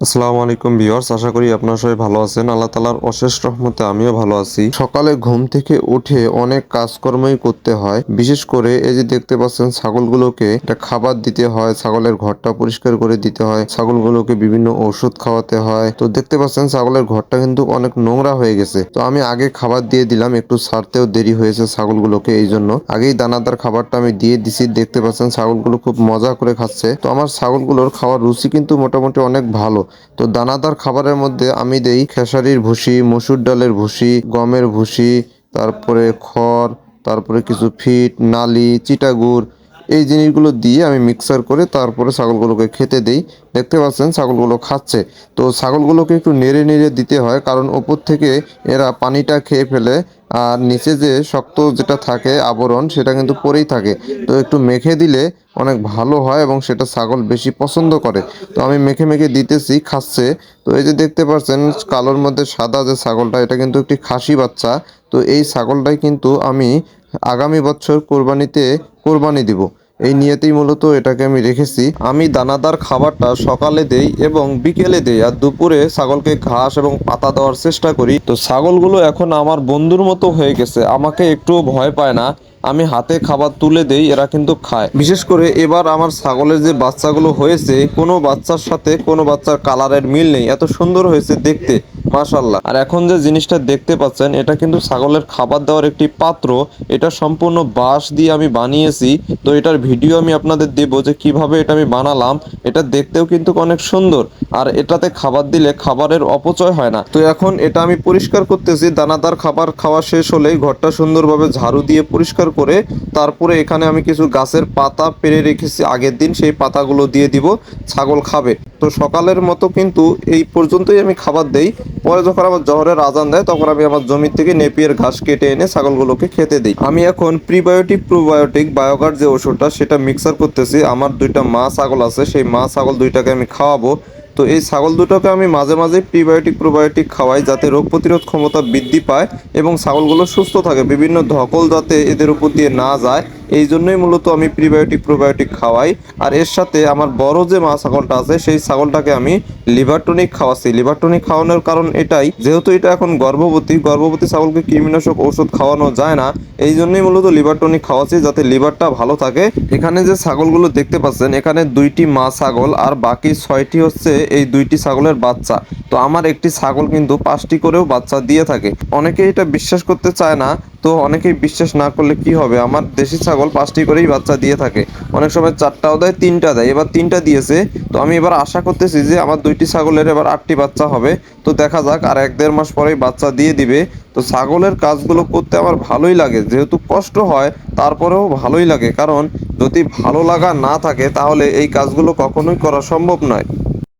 আসসালামু আলাইকুম ভিউয়ার্স, আশা করি আপনারা সবাই ভালো আছেন। আল্লাহ তাআলার অশেষ রহমতে আমিও ভালো আছি। সকালে ঘুম থেকে উঠে অনেক কাজকর্মই করতে হয়। বিশেষ করে এই যে দেখতে পাচ্ছেন ছাগলগুলোকে একটা খাবার দিতে হয়, ছাগলের ঘরটা পরিষ্কার করে দিতে হয়, ছাগলগুলোকে বিভিন্ন ওষুধ খাওয়াতে হয়। তো দেখতে পাচ্ছেন ছাগলের ঘরটা কিন্তু অনেক নোংরা হয়ে গেছে। তো আমি আগে খাবার দিয়ে দিলাম, একটু ছাড়তেও দেরি হয়েছে ছাগলগুলোকে, এই জন্য আগেই দানাদার খাবারটা আমি দিয়ে দিছি। দেখতে পাচ্ছেন ছাগলগুলো খুব মজা করে খাচ্ছে। তো আমার ছাগলগুলোর খাওয়ার রুচি কিন্তু মোটামুটি অনেক ভালো। তো দানাদার খাবারের মধ্যে আমি দেই খেসারির ভুসি, মসুর ডালের ভুসি, গমের ভুসি, তারপরে খড়, তারপরে কিছু ফিট, নালি, চিটাগুড়, এই জিনিসগুলো দিয়ে আমি মিক্সার করে তারপরে ছাগলগুলোকে খেতে দেই। দেখতে পাচ্ছেন ছাগলগুলো খাচ্ছে। তো ছাগলগুলোকে একটু নেড়ে নেড়ে দিতে হয়, কারণ ওপর থেকে এরা পানিটা খেয়ে ফেলে আর নিচে যে শক্ত যেটা থাকে আবরণ সেটা কিন্তু পড়েই থাকে। তো একটু মেখে দিলে অনেক ভালো হয় এবং সেটা ছাগল বেশি পছন্দ করে। তো আমি মেখে মেখে দিতেছি, খাচ্ছে। তো এই যে দেখতে পাচ্ছেন কালোর মধ্যে সাদা যে ছাগলটা, এটা কিন্তু একটি খাসি বাচ্চা। তো এই ছাগলটাই কিন্তু আমি আগামী বছর কোরবানিতে কোরবানি দিব, এই নিয়তেই মূলত এটাকে আমি রেখেছি। আমি দানাদার খাবারটা সকালে দেই এবং বিকেলে দেই, আর দুপুরে ছাগলকে ঘাস এবং পাতা দেওয়ার চেষ্টা করি। তো ছাগলগুলো এখন আমার বন্ধুর মতো হয়ে গেছে, আমাকে একটুও ভয় পায় না। আমি হাতে খাবার তুলে দেই, এরা কিন্তু খায়। বিশেষ করে এবার আমার ছাগলের যে বাচ্চাগুলো হয়েছে, কোনো বাচ্চার সাথে কোনো বাচ্চার কালারের মিল নেই, এত সুন্দর হয়েছে দেখতে, মাশাআল্লাহ। আর এখন যে জিনিসটা দেখতে পাচ্ছেন, এটা কিন্তু ছাগলের খাবার দেওয়ার একটি পাত্র। এটা সম্পূর্ণ বাঁশ দিয়ে আমি বানিয়েছি। তো এটার ভিডিও আমি আপনাদের দেব যে কিভাবে এটা আমি বানালাম। এটা দেখতেও কিন্তু অনেক সুন্দর, আর এটাতে খাবার দিলে খাবারের অপচয় হয় না। তো এখন এটা আমি পরিষ্কার করতেছি। দানাদার খাবার খাওয়া শেষ হলেই ঘরটা সুন্দরভাবে ঝাড়ু দিয়ে পরিষ্কার করে তারপরে এখানে আমি কিছু গাছের পাতা পেরে রেখেছি আগের দিন, সেই পাতাগুলো দিয়ে দিব, ছাগল খাবে। তো সকালের মতো কিন্তু এই পর্যন্তই আমি খাবার দেই। পরে যখন আমার জহরের আজান দেয়, তখন আমি আমার জমি থেকে নেপিয়ার ঘাস কেটে এনে ছাগলগুলোকে খেতে দিই। আমি এখন প্রিবায়োটিক প্রোবায়োটিক বায়োগার্ড যে ওষুধটা, সেটা মিক্সার করতেছি। আমার দুইটা মা ছাগল আছে, সেই মা ছাগল দুইটাকে আমি খাওয়াবো। তো এই ছাগল দুটোকে আমি মাঝে মাঝে প্রিবায়োটিক প্রোবায়োটিক খাওয়াই, যাতে রোগ প্রতিরোধ ক্ষমতা বৃদ্ধি পায় এবং ছাগলগুলো সুস্থ থাকে, বিভিন্ন ধকল যাতে এদের উপর দিয়ে না যায়, এই জন্যই মূলত আমি প্রিবায়োটিক প্রোবায়োটিক খাওয়াই। আর এর সাথে আমার বড় যে মা ছাগলটা আছে, সেই ছাগলটাকে আমি লিভার টনিক খাওয়াচ্ছি। লিভার টনিক খাওয়ানোর কারণ এটাই, যেহেতু এটা এখন গর্ভবতী ছাগলকে কৃমিনাশক ঔষধ খাওয়ানো যায় না, এই জন্যই মূলত লিভার টনিক খাওয়াচ্ছি, যাতে লিভারটা ভালো থাকে। এখানে যে ছাগলগুলো দেখতে পাচ্ছেন, এখানে দুইটি মা ছাগল আর বাকি 6টি হচ্ছে এই দুইটি ছাগলের বাচ্চা। তো আমার একটি ছাগল কিন্তু 5টি করেও বাচ্চা দিয়ে থাকে। অনেকেই এটা বিশ্বাস করতে চায় না। তো অনেকেই বিশ্বাস না করলে কি হবে, আমার দেশি ছাগল 5টি করেই বাচ্চা দিয়ে থাকে। অনেক সময় 4টাও দেয়, 3টা দেয়, এবার 3টা দিয়েছে। তো আমি এবার আশা করতেছি যে আমার 2টি ছাগলের এবার 8টি বাচ্চা হবে। তো দেখা যাক, আর 1-1.5 মাস পরেই বাচ্চা দিয়ে দিবে। তো ছাগলের কাজগুলো করতে আমার ভালোই লাগে, যেহেতু কষ্ট হয় তারপরেও ভালোই লাগে, কারণ যদি ভালো লাগা না থাকে তাহলে এই কাজগুলো কখনোই করা সম্ভব নয়।